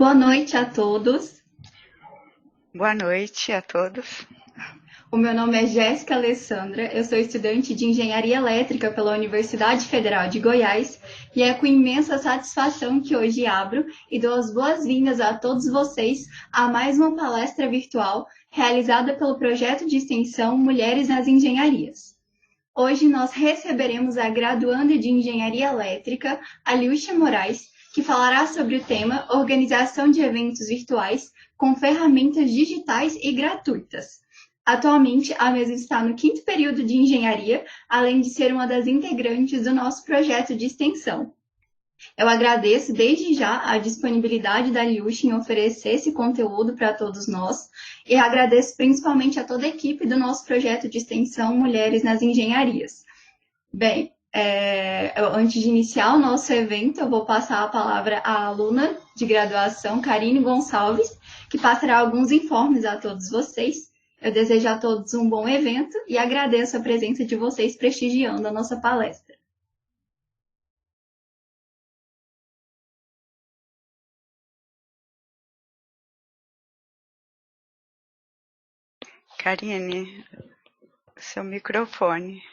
Boa noite a todos. Boa noite a todos. O meu nome é Jéssica Alessandra, eu sou estudante de Engenharia Elétrica pela Universidade Federal de Goiás e é com imensa satisfação que hoje abro e dou as boas-vindas a todos vocês a mais uma palestra virtual realizada pelo projeto de extensão Mulheres nas Engenharias. Hoje nós receberemos a graduanda de Engenharia Elétrica, Aliúcha Moraes, que falará sobre o tema Organização de Eventos Virtuais com ferramentas digitais e gratuitas. Atualmente, a mesa está no quinto período de engenharia, além de ser uma das integrantes do nosso projeto de extensão. Eu agradeço desde já a disponibilidade da Liush em oferecer esse conteúdo para todos nós e agradeço principalmente a toda a equipe do nosso projeto de extensão Mulheres nas Engenharias. Bem, antes de iniciar o nosso evento, eu vou passar a palavra à aluna de graduação, Karine Gonçalves, que passará alguns informes a todos vocês. Eu desejo a todos um bom evento e agradeço a presença de vocês prestigiando a nossa palestra. Karine, seu microfone.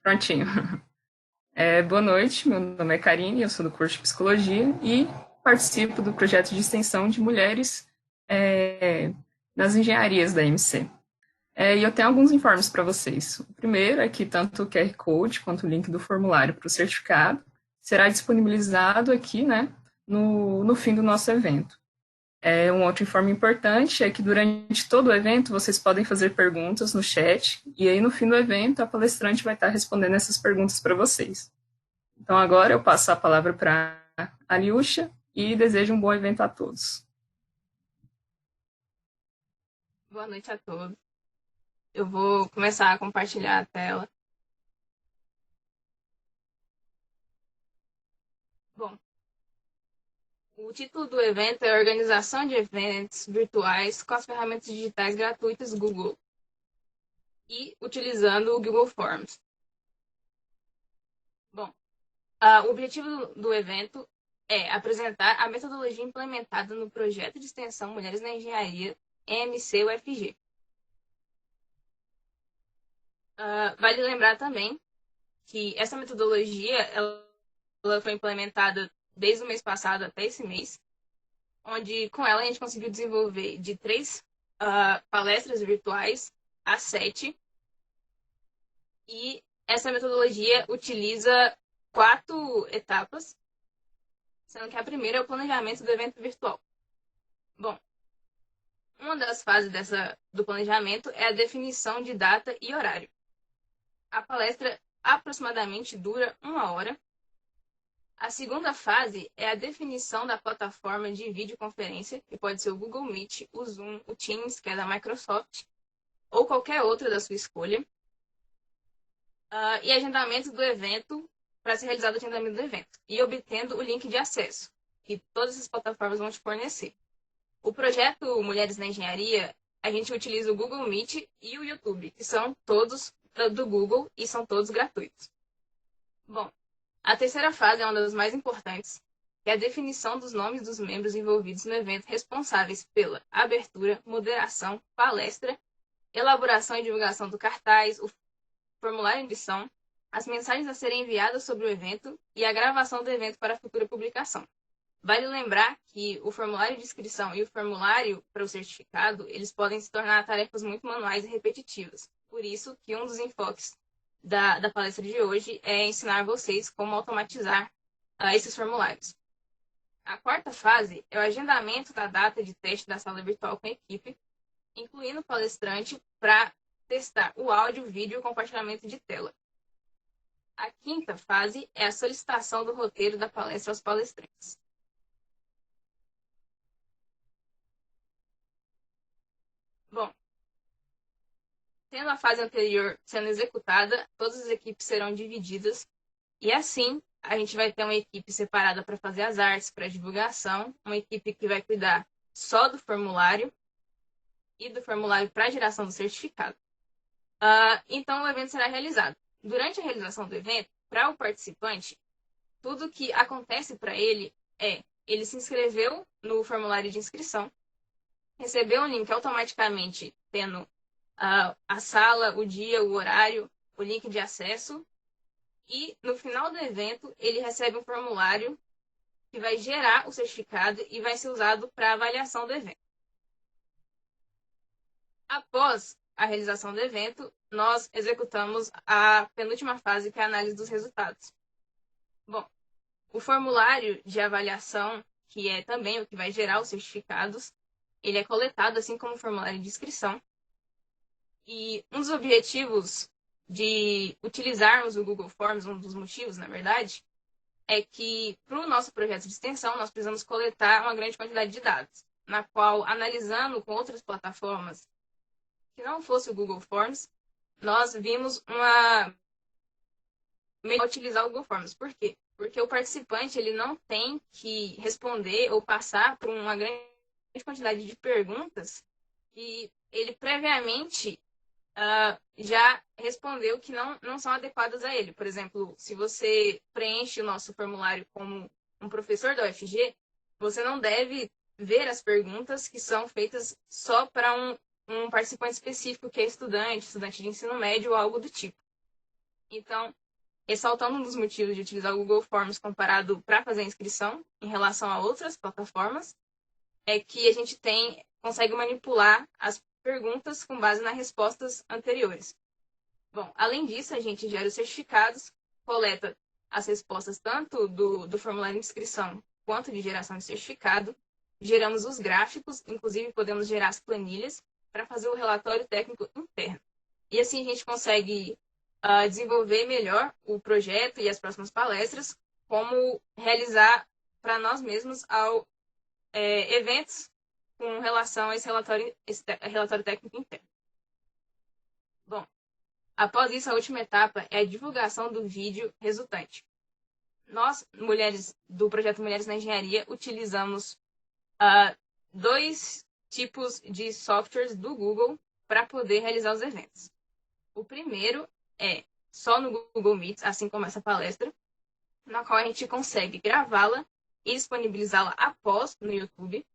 Prontinho. Boa noite, meu nome é Karine, eu sou do curso de Psicologia e participo do projeto de extensão de mulheres nas engenharias da MC. E eu tenho alguns informes para vocês. O primeiro é que tanto o QR Code quanto o link do formulário para o certificado será disponibilizado aqui, né, no fim do nosso evento. Um outro informe importante é que durante todo o evento vocês podem fazer perguntas no chat e aí no fim do evento a palestrante vai estar respondendo essas perguntas para vocês. Então agora eu passo a palavra para a Liúcha e desejo um bom evento a todos. Boa noite a todos. Eu vou começar a compartilhar a tela. Bom, o título do evento é Organização de Eventos Virtuais com as ferramentas digitais gratuitas Google e utilizando o Google Forms. Bom, o objetivo do evento é apresentar a metodologia implementada no projeto de extensão Mulheres na Engenharia EMC-UFG. Vale lembrar também que essa metodologia ela foi implementada desde o mês passado até esse mês, onde com ela a gente conseguiu desenvolver de 3 palestras virtuais a 7. E essa metodologia utiliza 4 etapas, sendo que a primeira é o planejamento do evento virtual. Bom, uma das fases do planejamento é a definição de data e horário. A palestra aproximadamente dura 1 hora. A segunda fase é a definição da plataforma de videoconferência, que pode ser o Google Meet, o Zoom, o Teams, que é da Microsoft, ou qualquer outra da sua escolha. E agendamento do evento, para ser realizado o agendamento do evento, e obtendo o link de acesso, que todas essas plataformas vão te fornecer. O projeto Mulheres na Engenharia, a gente utiliza o Google Meet e o YouTube, que são todos do Google e são todos gratuitos. Bom, a terceira fase é uma das mais importantes, que é a definição dos nomes dos membros envolvidos no evento responsáveis pela abertura, moderação, palestra, elaboração e divulgação do cartaz, o formulário de inscrição, as mensagens a serem enviadas sobre o evento e a gravação do evento para futura publicação. Vale lembrar que o formulário de inscrição e o formulário para o certificado, eles podem se tornar tarefas muito manuais e repetitivas. Por isso que um dos enfoques da palestra de hoje é ensinar vocês como automatizar esses formulários. A quarta fase é o agendamento da data de teste da sala virtual com a equipe, incluindo o palestrante para testar o áudio, vídeo e o compartilhamento de tela. A quinta fase é a solicitação do roteiro da palestra aos palestrantes. Bom, tendo a fase anterior sendo executada, todas as equipes serão divididas e assim a gente vai ter uma equipe separada para fazer as artes, para divulgação, uma equipe que vai cuidar só do formulário e do formulário para geração do certificado. Então o evento será realizado. Durante a realização do evento, para o participante, tudo que acontece para ele é ele se inscreveu no formulário de inscrição, recebeu um link automaticamente, tendo a sala, o dia, o horário, o link de acesso, e no final do evento ele recebe um formulário que vai gerar o certificado e vai ser usado para avaliação do evento. Após a realização do evento, nós executamos a penúltima fase, que é a análise dos resultados. Bom, o formulário de avaliação, que é também o que vai gerar os certificados, ele é coletado assim como o formulário de inscrição. E um dos objetivos de utilizarmos o Google Forms, um dos motivos, na verdade, é que para o nosso projeto de extensão nós precisamos coletar uma grande quantidade de dados, na qual, analisando com outras plataformas que não fosse o Google Forms, nós vimos uma melhor utilizar o Google Forms. Por quê? Porque o participante ele não tem que responder ou passar por uma grande quantidade de perguntas e ele previamente já respondeu que não são adequadas a ele. Por exemplo, se você preenche o nosso formulário como um professor da UFG, você não deve ver as perguntas que são feitas só para um participante específico, que é estudante de ensino médio ou algo do tipo. Então, ressaltando um dos motivos de utilizar o Google Forms comparado para fazer a inscrição em relação a outras plataformas, é que a gente consegue manipular as perguntas com base nas respostas anteriores. Bom, além disso, a gente gera os certificados, coleta as respostas tanto do formulário de inscrição quanto de geração de certificado, geramos os gráficos, inclusive podemos gerar as planilhas para fazer o relatório técnico interno. E assim a gente consegue desenvolver melhor o projeto e as próximas palestras, como realizar para nós mesmos eventos com relação a esse relatório técnico interno. Bom, após isso, a última etapa é a divulgação do vídeo resultante. Nós, mulheres do projeto Mulheres na Engenharia, utilizamos 2 tipos de softwares do Google para poder realizar os eventos. O primeiro é só no Google Meet, assim como essa palestra, na qual a gente consegue gravá-la e disponibilizá-la após no YouTube.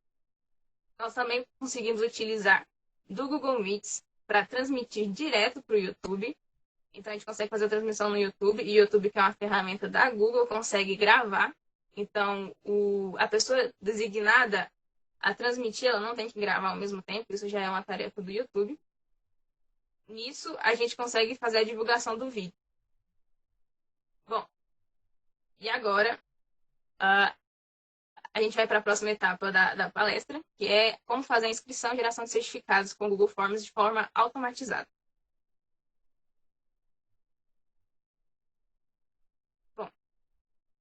Nós também conseguimos utilizar do Google Meets para transmitir direto para o YouTube. Então, a gente consegue fazer a transmissão no YouTube, e o YouTube, que é uma ferramenta da Google, consegue gravar. Então, a pessoa designada a transmitir, ela não tem que gravar ao mesmo tempo, isso já é uma tarefa do YouTube. Nisso, a gente consegue fazer a divulgação do vídeo. Bom, e agora a gente vai para a próxima etapa da palestra, que é como fazer a inscrição e geração de certificados com o Google Forms de forma automatizada. Bom,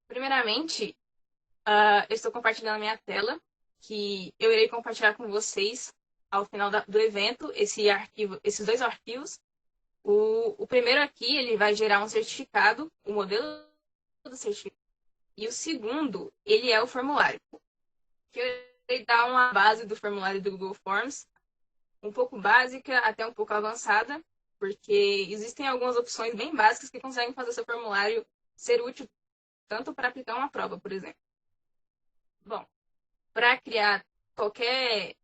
primeiramente, eu estou compartilhando a minha tela, que eu irei compartilhar com vocês ao final do evento esses 2 arquivos. O primeiro aqui, ele vai gerar um certificado, o modelo do certificado. E o segundo, ele é o formulário, que eu irei dar uma base do formulário do Google Forms, um pouco básica até um pouco avançada, porque existem algumas opções bem básicas que conseguem fazer seu formulário ser útil tanto para aplicar uma prova, por exemplo. Bom, para criar qualquer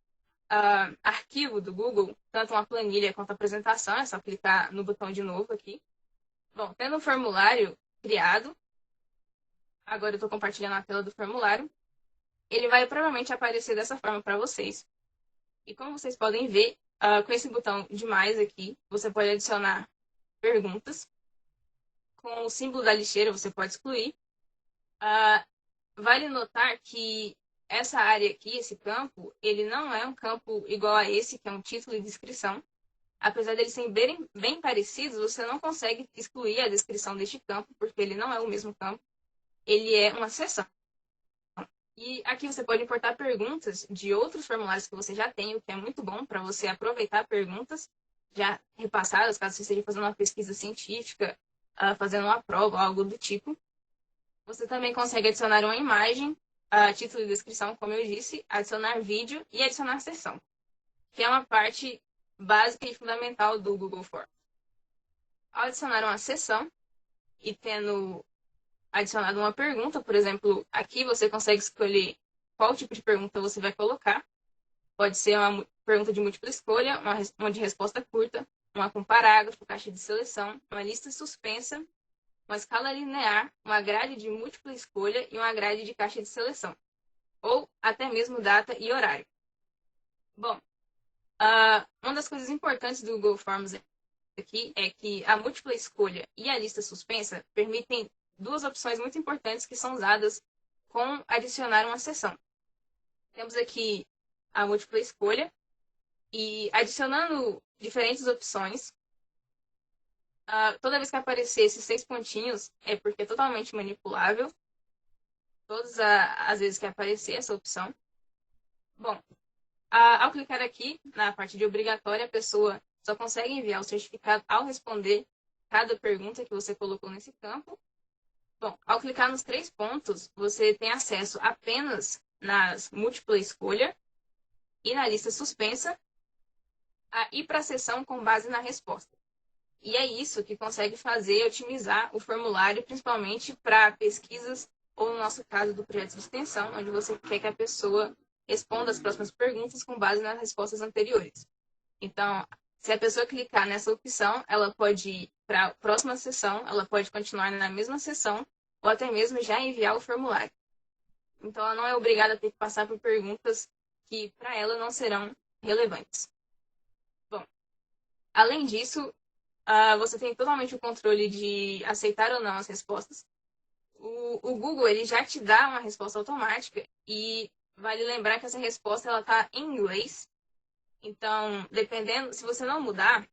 arquivo do Google, tanto uma planilha quanto a apresentação, é só clicar no botão de novo aqui. Bom, tendo o formulário criado, agora eu estou compartilhando a tela do formulário, ele vai provavelmente aparecer dessa forma para vocês. E como vocês podem ver, com esse botão de mais aqui, você pode adicionar perguntas. Com o símbolo da lixeira, você pode excluir. Vale notar que essa área aqui, esse campo, ele não é um campo igual a esse, que é um título e descrição. Apesar deles serem bem parecidos, você não consegue excluir a descrição deste campo, porque ele não é o mesmo campo. Ele é uma seção. E aqui você pode importar perguntas de outros formulários que você já tem, o que é muito bom para você aproveitar perguntas já repassadas, caso você esteja fazendo uma pesquisa científica, fazendo uma prova, algo do tipo. Você também consegue adicionar uma imagem, título e descrição, como eu disse, adicionar vídeo e adicionar sessão, que é uma parte básica e fundamental do Google Forms. Ao adicionar uma sessão e tendo adicionado uma pergunta, por exemplo, aqui você consegue escolher qual tipo de pergunta você vai colocar. Pode ser uma pergunta de múltipla escolha, uma de resposta curta, uma com parágrafo, caixa de seleção, uma lista suspensa, uma escala linear, uma grade de múltipla escolha e uma grade de caixa de seleção. Ou até mesmo data e horário. Bom, uma das coisas importantes do Google Forms aqui é que a múltipla escolha e a lista suspensa permitem duas opções muito importantes que são usadas com adicionar uma seção. Temos aqui a múltipla escolha e adicionando diferentes opções, toda vez que aparecer esses 6 pontinhos é porque é totalmente manipulável, todas as vezes que aparecer essa opção. Bom, ao clicar aqui na parte de obrigatória, a pessoa só consegue enviar o certificado ao responder cada pergunta que você colocou nesse campo. Bom, ao clicar nos 3 pontos, você tem acesso apenas nas múltipla escolha e na lista suspensa a ir para a sessão com base na resposta. E é isso que consegue fazer otimizar o formulário, principalmente para pesquisas ou, no nosso caso, do projeto de extensão, onde você quer que a pessoa responda as próximas perguntas com base nas respostas anteriores. Então, se a pessoa clicar nessa opção, ela pode ir para a próxima sessão, ela pode continuar na mesma sessão ou até mesmo já enviar o formulário. Então, ela não é obrigada a ter que passar por perguntas que, para ela, não serão relevantes. Bom, além disso, você tem totalmente o controle de aceitar ou não as respostas. O Google ele já te dá uma resposta automática e vale lembrar que essa resposta está em inglês. Então, dependendo, se você não mudar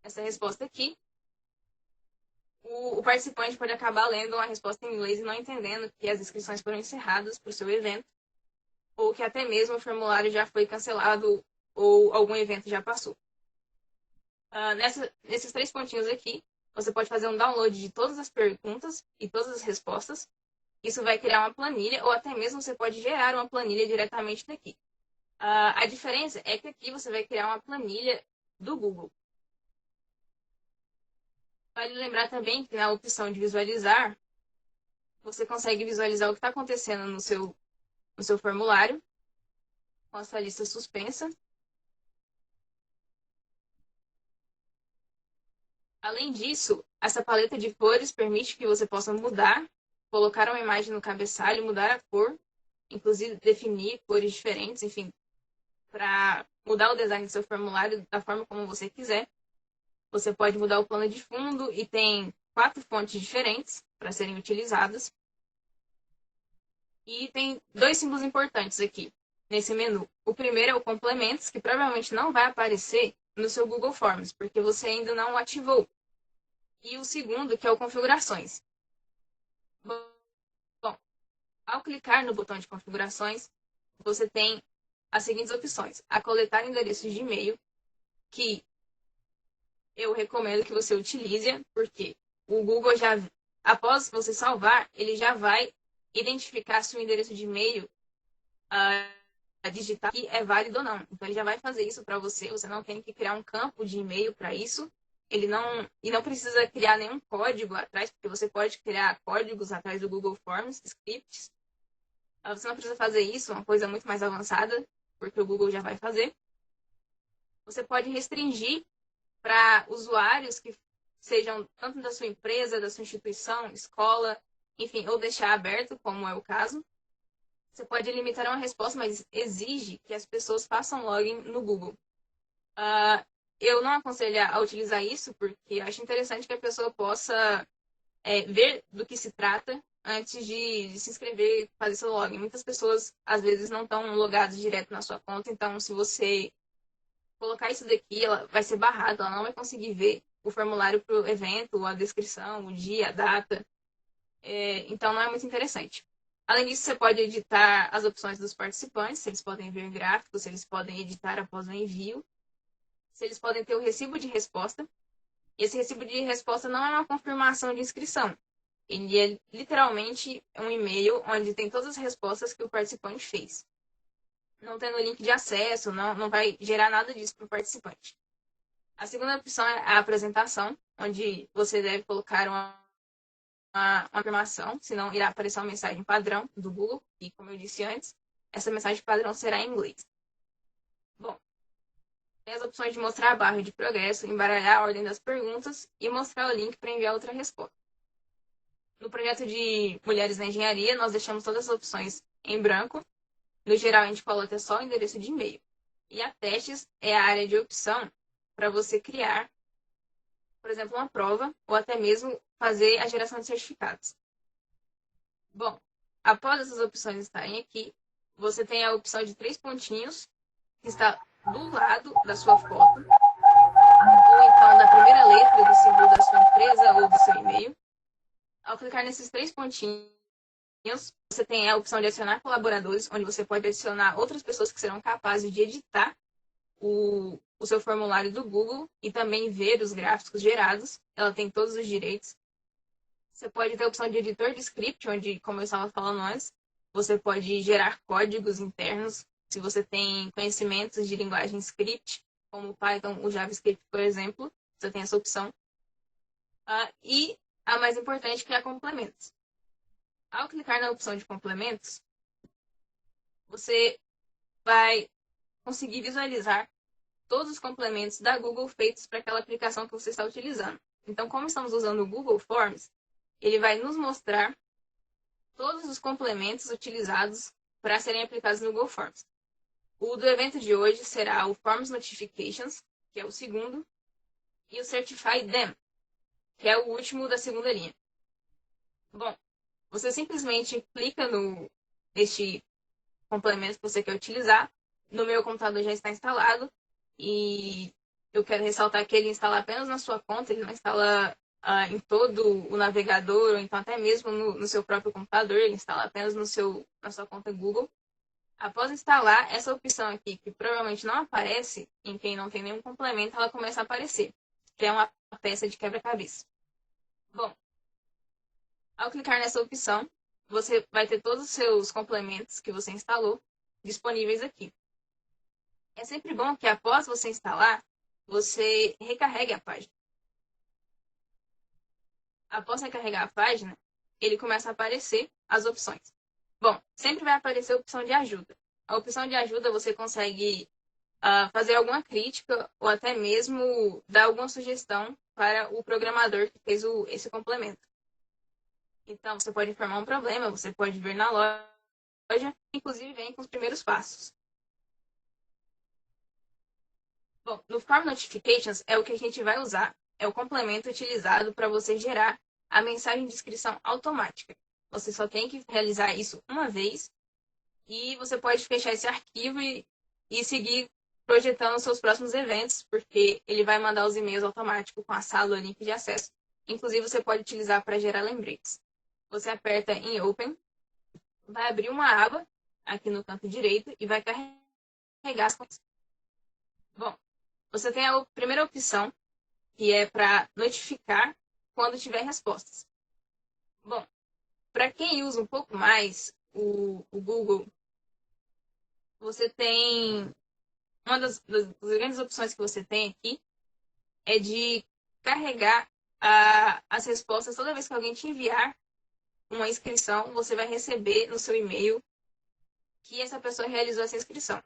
essa resposta aqui, o participante pode acabar lendo uma resposta em inglês e não entendendo que as inscrições foram encerradas para o seu evento, ou que até mesmo o formulário já foi cancelado ou algum evento já passou. Nesses 3 pontinhos aqui, você pode fazer um download de todas as perguntas e todas as respostas. Isso vai criar uma planilha, ou até mesmo você pode gerar uma planilha diretamente daqui. A diferença é que aqui você vai criar uma planilha do Google. Vale lembrar também que na opção de visualizar, você consegue visualizar o que está acontecendo no seu formulário, com a sua lista suspensa. Além disso, essa paleta de cores permite que você possa mudar, colocar uma imagem no cabeçalho, mudar a cor, inclusive definir cores diferentes, enfim, para mudar o design do seu formulário da forma como você quiser. Você pode mudar o plano de fundo e tem 4 fontes diferentes para serem utilizadas. E tem 2 símbolos importantes aqui nesse menu. O primeiro é o complementos, que provavelmente não vai aparecer no seu Google Forms, porque você ainda não o ativou. E o segundo, que é o configurações. Bom, ao clicar no botão de configurações, você tem as seguintes opções. A coletar endereços de e-mail, que eu recomendo que você utilize, porque o Google já, após você salvar, ele já vai identificar se o endereço de e-mail a digitar que é válido ou não. Então, ele já vai fazer isso para você. Você não tem que criar um campo de e-mail para isso. E não precisa criar nenhum código atrás, porque você pode criar códigos atrás do Google Forms, scripts. Você não precisa fazer isso, uma coisa muito mais avançada, porque o Google já vai fazer. Você pode restringir para usuários que sejam tanto da sua empresa, da sua instituição, escola, enfim, ou deixar aberto, como é o caso. Você pode limitar uma resposta, mas exige que as pessoas façam login no Google. Eu não aconselho a utilizar isso, porque acho interessante que a pessoa possa ver do que se trata antes de se inscrever e fazer seu login. Muitas pessoas, às vezes, não estão logadas direto na sua conta, então, se você colocar isso daqui, ela vai ser barrada, ela não vai conseguir ver o formulário para o evento, a descrição, o dia, a data. Então, não é muito interessante. Além disso, você pode editar as opções dos participantes, se eles podem ver gráficos, se eles podem editar após o envio, se eles podem ter o recibo de resposta. Esse recibo de resposta não é uma confirmação de inscrição. Ele é literalmente um e-mail onde tem todas as respostas que o participante fez. Não tendo link de acesso, não vai gerar nada disso para o participante. A segunda opção é a apresentação, onde você deve colocar uma uma afirmação, senão irá aparecer uma mensagem padrão do Google, e como eu disse antes, essa mensagem padrão será em inglês. Bom, tem as opções de mostrar a barra de progresso, embaralhar a ordem das perguntas e mostrar o link para enviar outra resposta. No projeto de Mulheres na Engenharia, nós deixamos todas as opções em branco. No geral, a gente coloca só o endereço de e-mail. E a testes é a área de opção para você criar, por exemplo, uma prova ou até mesmo fazer a geração de certificados. Bom, após essas opções estarem aqui, você tem a opção de 3 pontinhos que está do lado da sua foto, ou então da primeira letra do símbolo da sua empresa ou do seu e-mail. Ao clicar nesses 3 pontinhos, você tem a opção de adicionar colaboradores, onde você pode adicionar outras pessoas que serão capazes de editar o seu formulário do Google e também ver os gráficos gerados. Ela tem todos os direitos. Você pode ter a opção de editor de script, onde, como eu estava falando antes, você pode gerar códigos internos. Se você tem conhecimentos de linguagem script, como o Python, o JavaScript, por exemplo, você tem essa opção. E a mais importante, que é a complementos. Ao clicar na opção de complementos, você vai conseguir visualizar todos os complementos da Google feitos para aquela aplicação que você está utilizando. Então, como estamos usando o Google Forms, ele vai nos mostrar todos os complementos utilizados para serem aplicados no Google Forms. O do evento de hoje será o Forms Notifications, que é o segundo, e o Certify Them, que é o último da segunda linha. Bom, você simplesmente clica neste complemento que você quer utilizar. No meu computador já está instalado e eu quero ressaltar que ele instala apenas na sua conta, ele não instala em todo o navegador, ou então até mesmo no seu próprio computador, ele instala apenas na sua conta Google. Após instalar, essa opção aqui, que provavelmente não aparece em quem não tem nenhum complemento, ela começa a aparecer, que é uma peça de quebra-cabeça. Bom, ao clicar nessa opção, você vai ter todos os seus complementos que você instalou disponíveis aqui. É sempre bom que após você instalar, você recarregue a página. Após recarregar a página, ele começa a aparecer as opções. Bom, sempre vai aparecer a opção de ajuda. A opção de ajuda você consegue fazer alguma crítica ou até mesmo dar alguma sugestão para o programador que fez esse complemento. Então, você pode informar um problema, você pode ver na loja, inclusive vem com os primeiros passos. Bom, no Form Notifications é o que a gente vai usar. É o complemento utilizado para você gerar a mensagem de inscrição automática. Você só tem que realizar isso uma vez e você pode fechar esse arquivo e seguir projetando os seus próximos eventos, porque ele vai mandar os e-mails automáticos com a sala ou link de acesso. Inclusive, você pode utilizar para gerar lembretes. Você aperta em Open, vai abrir uma aba aqui no canto direito e vai carregar as contas. Bom, você tem a primeira opção, que é para notificar quando tiver respostas. Bom, para quem usa um pouco mais o Google, você tem... Uma das grandes opções que você tem aqui é de carregar as respostas toda vez que alguém te enviar uma inscrição, você vai receber no seu e-mail que essa pessoa realizou essa inscrição.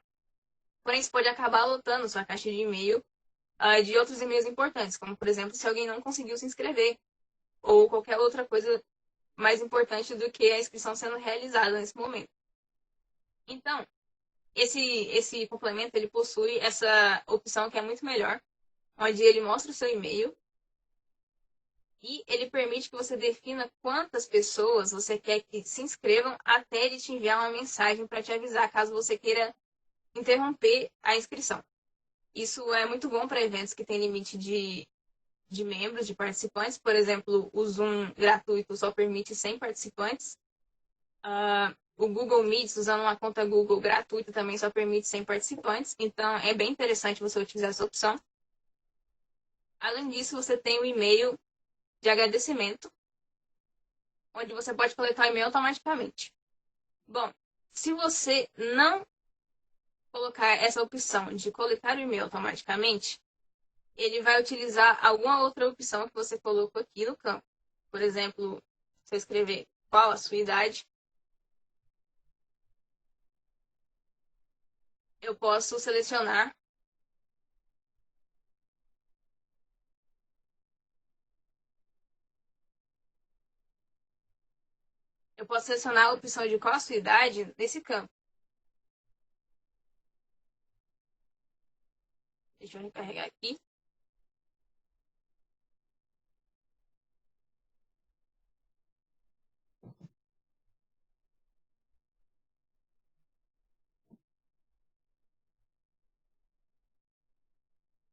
Porém, isso pode acabar lotando sua caixa de e-mail de outros e-mails importantes, como, por exemplo, se alguém não conseguiu se inscrever, ou qualquer outra coisa mais importante do que a inscrição sendo realizada nesse momento. Então, esse complemento ele possui essa opção que é muito melhor, onde ele mostra o seu e-mail e ele permite que você defina quantas pessoas você quer que se inscrevam até ele te enviar uma mensagem para te avisar caso você queira interromper a inscrição. Isso é muito bom para eventos que têm limite de membros, de participantes. Por exemplo, o Zoom gratuito só permite 100 participantes. O Google Meet, usando uma conta Google gratuita, também só permite 100 participantes. Então, é bem interessante você utilizar essa opção. Além disso, você tem o e-mail de agradecimento, onde você pode coletar o e-mail automaticamente. Bom, se você não colocar essa opção de coletar o e-mail automaticamente, ele vai utilizar alguma outra opção que você colocou aqui no campo. Por exemplo, Se eu escrever qual a sua idade, eu posso selecionar a opção de qual a sua idade nesse campo. Deixa eu recarregar aqui.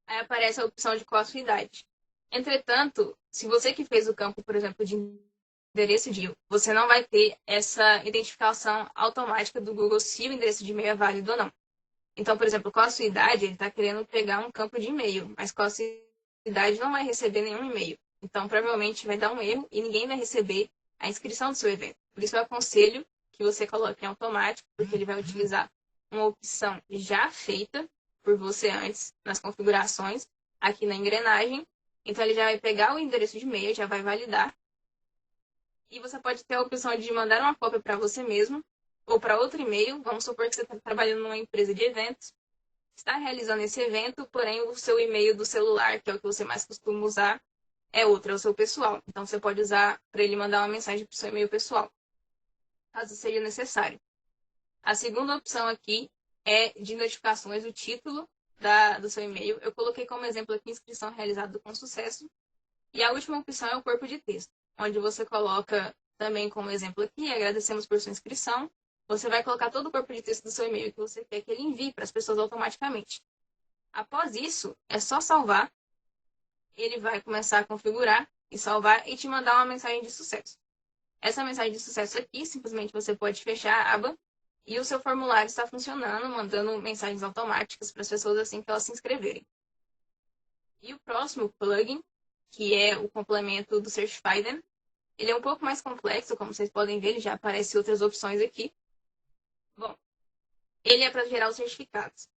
Aí aparece a opção de qual a sua idade. Entretanto, se você que fez o campo, por exemplo, de endereço de e-mail, você não vai ter essa identificação automática do Google se o endereço de e-mail é válido ou não. Então, por exemplo, qual a sua idade, ele está querendo pegar um campo de e-mail, mas qual a sua idade não vai receber nenhum e-mail. Então, provavelmente vai dar um erro e ninguém vai receber a inscrição do seu evento. Por isso, eu aconselho que você coloque em automático, porque ele vai utilizar uma opção já feita por você antes nas configurações, aqui na engrenagem. Então, ele já vai pegar o endereço de e-mail, já vai validar. E você pode ter a opção de mandar uma cópia para você mesmo ou para outro e-mail. Vamos supor que você está trabalhando numa empresa de eventos, está realizando esse evento, porém o seu e-mail do celular, que é o que você mais costuma usar, é outro, é o seu pessoal. Então, você pode usar para ele mandar uma mensagem para o seu e-mail pessoal, caso seja necessário. A segunda opção aqui é de notificações, o título do seu e-mail. Eu coloquei como exemplo aqui inscrição realizada com sucesso. E a última opção é o corpo de texto, onde você coloca também como exemplo aqui, agradecemos por sua inscrição. Você vai colocar todo o corpo de texto do seu e-mail que você quer que ele envie para as pessoas automaticamente. Após isso, é só salvar. Ele vai começar a configurar e salvar e te mandar uma mensagem de sucesso. Essa mensagem de sucesso aqui, simplesmente você pode fechar a aba e o seu formulário está funcionando, mandando mensagens automáticas para as pessoas assim que elas se inscreverem. E o próximo plugin, que é o complemento do Certify-Them, ele é um pouco mais complexo, como vocês podem ver, ele já aparece outras opções aqui. Bom, ele é para gerar os certificados.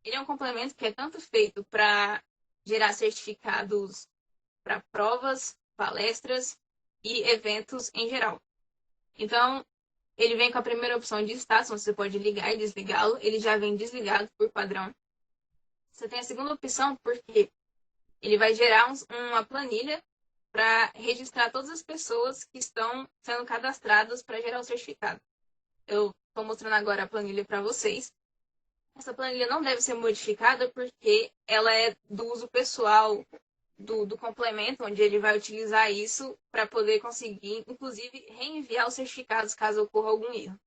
Ele é um complemento que é tanto feito para gerar certificados para provas, palestras e eventos em geral. Então, ele vem com a primeira opção de status, onde você pode ligar e desligá-lo. Ele já vem desligado por padrão. Você tem a segunda opção, porque ele vai gerar uma planilha para registrar todas as pessoas que estão sendo cadastradas para gerar o certificado. Eu estou mostrando agora a planilha para vocês. Essa planilha não deve ser modificada porque ela é do uso pessoal do complemento, onde ele vai utilizar isso para poder conseguir, inclusive, reenviar os certificados caso ocorra algum erro.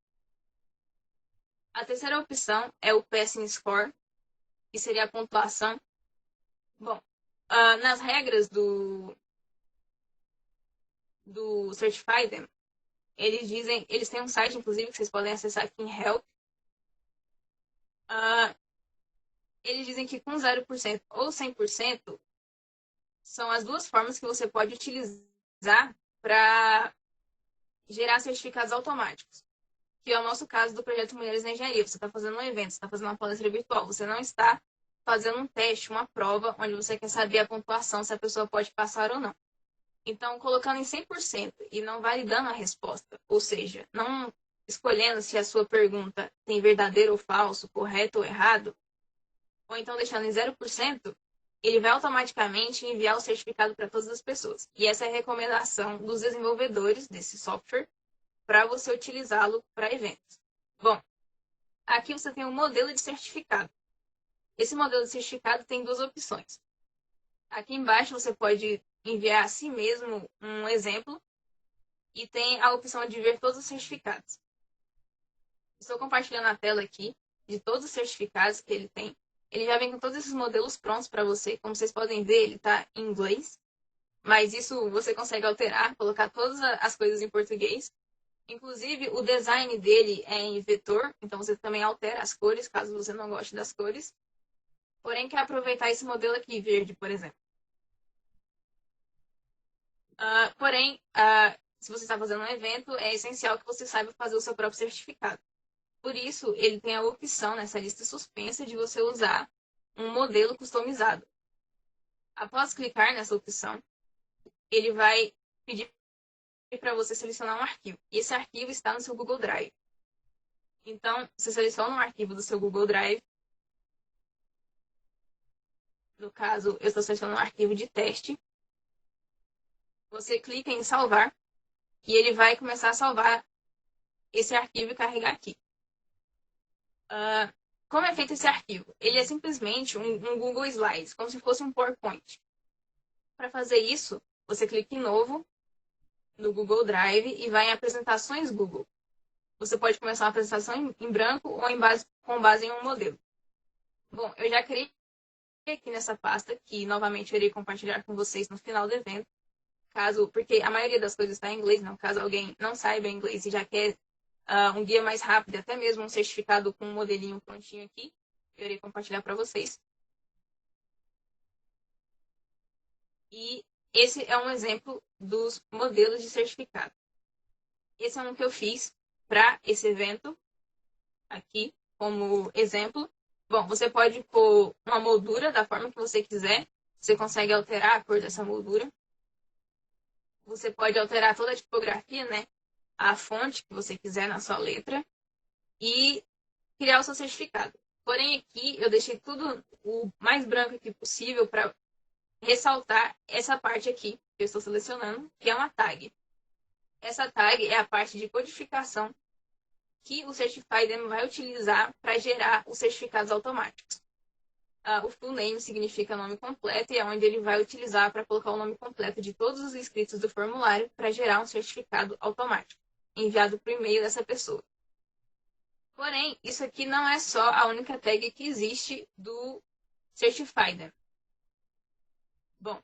A terceira opção é o Passing Score, que seria a pontuação. Bom, nas regras do Certify-Them, eles têm um site, inclusive, que vocês podem acessar aqui em Help. Eles dizem que com 0% ou 100% são as duas formas que você pode utilizar para gerar certificados automáticos. Que é o nosso caso do projeto Mulheres na Engenharia. Você está fazendo um evento, você está fazendo uma palestra virtual, você não está fazendo um teste, uma prova, onde você quer saber a pontuação, se a pessoa pode passar ou não. Então, colocando em 100% e não validando a resposta, ou seja, não escolhendo se a sua pergunta tem verdadeiro ou falso, correto ou errado, ou então deixando em 0%, ele vai automaticamente enviar o certificado para todas as pessoas. E essa é a recomendação dos desenvolvedores desse software para você utilizá-lo para eventos. Bom, aqui você tem um modelo de certificado. Esse modelo de certificado tem duas opções. Aqui embaixo você pode enviar a si mesmo um exemplo e tem a opção de ver todos os certificados. Estou compartilhando a tela aqui de todos os certificados que ele tem. Ele já vem com todos esses modelos prontos para você. Como vocês podem ver, ele está em inglês. Mas isso você consegue alterar, colocar todas as coisas em português. Inclusive, o design dele é em vetor. Então, você também altera as cores, caso você não goste das cores. Porém, quer aproveitar esse modelo aqui, verde, por exemplo. Se você está fazendo um evento, é essencial que você saiba fazer o seu próprio certificado. Por isso, ele tem a opção nessa lista suspensa de você usar um modelo customizado. Após clicar nessa opção, ele vai pedir para você selecionar um arquivo. E esse arquivo está no seu Google Drive. Então, você seleciona um arquivo do seu Google Drive. No caso, eu estou selecionando um arquivo de teste. Você clica em salvar e ele vai começar a salvar esse arquivo e carregar aqui. Como é feito esse arquivo? Ele é simplesmente um Google Slides, como se fosse um PowerPoint. Para fazer isso, você clica em novo no Google Drive e vai em apresentações Google. Você pode começar uma apresentação em branco ou com base em um modelo. Bom, eu já criei aqui nessa pasta, que novamente eu irei compartilhar com vocês no final do evento, porque a maioria das coisas está em inglês, não, caso alguém não saiba inglês e já quer um guia mais rápido, até mesmo um certificado com um modelinho prontinho aqui, eu irei compartilhar para vocês. E esse é um exemplo dos modelos de certificado. Esse é um que eu fiz para esse evento aqui, como exemplo. Bom, você pode pôr uma moldura da forma que você quiser. Você consegue alterar a cor dessa moldura. Você pode alterar toda a tipografia, né? A fonte que você quiser na sua letra. E criar o seu certificado. Porém, aqui eu deixei tudo o mais branco aqui possível para ressaltar essa parte aqui que eu estou selecionando, que é uma tag. Essa tag é a parte de codificação que o Certified vai utilizar para gerar os certificados automáticos. O full name significa nome completo e é onde ele vai utilizar para colocar o nome completo de todos os inscritos do formulário para gerar um certificado automático, enviado por e-mail dessa pessoa. Porém, isso aqui não é só a única tag que existe do Certified. Bom,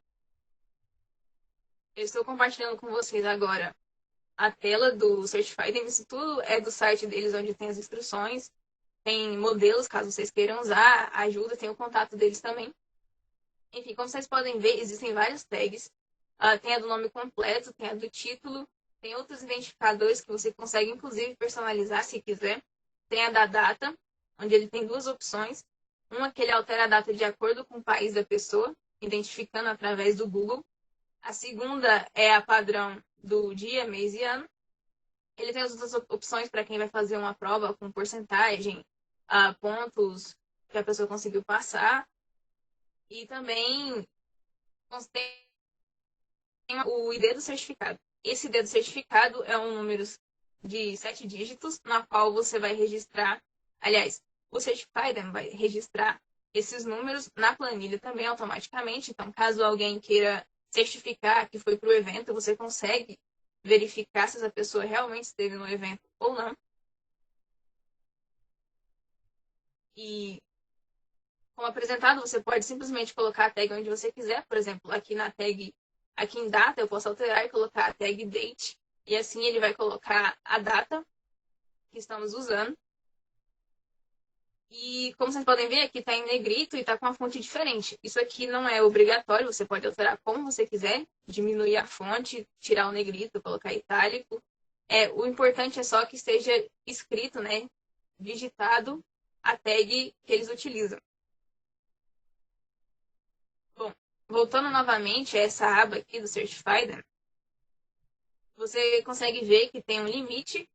eu estou compartilhando com vocês agora a tela do Certified. Isso tudo é do site deles, onde tem as instruções. Tem modelos, caso vocês queiram usar, ajuda, tem o contato deles também. Enfim, como vocês podem ver, existem várias tags. Tem a do nome completo, tem a do título, tem outros identificadores que você consegue, inclusive, personalizar se quiser. Tem a da data, onde ele tem duas opções. Uma que ele altera a data de acordo com o país da pessoa, identificando através do Google. A segunda é a padrão do dia, mês e ano. Ele tem as outras opções para quem vai fazer uma prova com porcentagem, pontos que a pessoa conseguiu passar. E também tem o ID do certificado. Esse ID do certificado é um número de 7 dígitos, na qual você vai registrar, aliás, o Certified vai registrar esses números na planilha também automaticamente. Então, caso alguém queira certificar que foi para o evento, você consegue verificar se essa pessoa realmente esteve no evento ou não. E, como apresentado, você pode simplesmente colocar a tag onde você quiser. Por exemplo, aqui na tag, aqui em data, eu posso alterar e colocar a tag date. E assim ele vai colocar a data que estamos usando. E como vocês podem ver, aqui está em negrito e está com uma fonte diferente. Isso aqui não é obrigatório, você pode alterar como você quiser, diminuir a fonte, tirar o negrito, colocar itálico. O importante é só que esteja escrito, né, digitado, a tag que eles utilizam. Bom, voltando novamente a essa aba aqui do Certified, você consegue ver que tem um limite.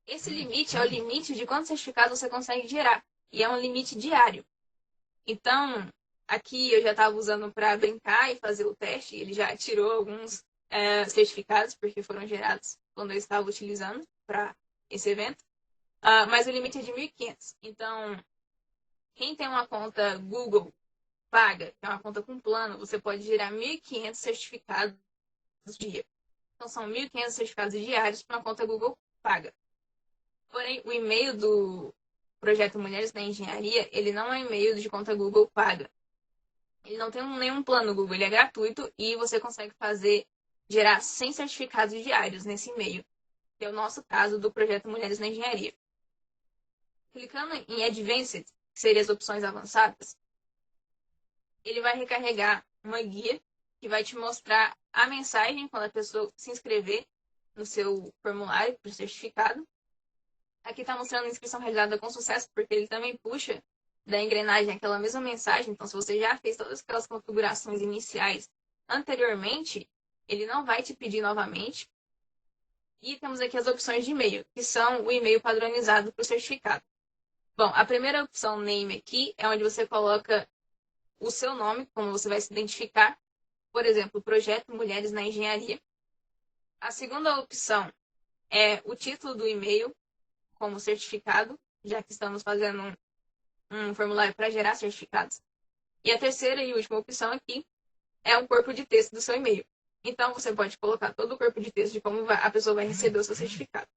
Esse limite é o limite de quantos certificados você consegue gerar. E é um limite diário. Então, aqui eu já estava usando para brincar e fazer o teste. Ele já tirou alguns certificados, porque foram gerados quando eu estava utilizando para esse evento. Mas o limite é de 1.500. Então, quem tem uma conta Google paga, que é uma conta com plano, você pode gerar 1.500 certificados dia. Então, são 1.500 certificados diários para uma conta Google paga. Porém, o e-mail do projeto Mulheres na Engenharia, ele não é e-mail de conta Google paga. Ele não tem nenhum plano Google, ele é gratuito e você consegue gerar 100 certificados diários nesse e-mail, que é o nosso caso do projeto Mulheres na Engenharia. Clicando em Advanced, que seriam as opções avançadas, ele vai recarregar uma guia que vai te mostrar a mensagem quando a pessoa se inscrever no seu formulário para o certificado. Aqui está mostrando a inscrição realizada com sucesso, porque ele também puxa da engrenagem aquela mesma mensagem. Então, se você já fez todas aquelas configurações iniciais anteriormente, ele não vai te pedir novamente. E temos aqui as opções de e-mail, que são o e-mail padronizado para o certificado. Bom, a primeira opção, name, aqui, é onde você coloca o seu nome, como você vai se identificar. Por exemplo, Projeto Mulheres na Engenharia. A segunda opção é o título do e-mail, como certificado, já que estamos fazendo um formulário para gerar certificados. E a terceira e última opção aqui é um corpo de texto do seu e-mail. Então, você pode colocar todo o corpo de texto de como a pessoa vai receber o seu certificado.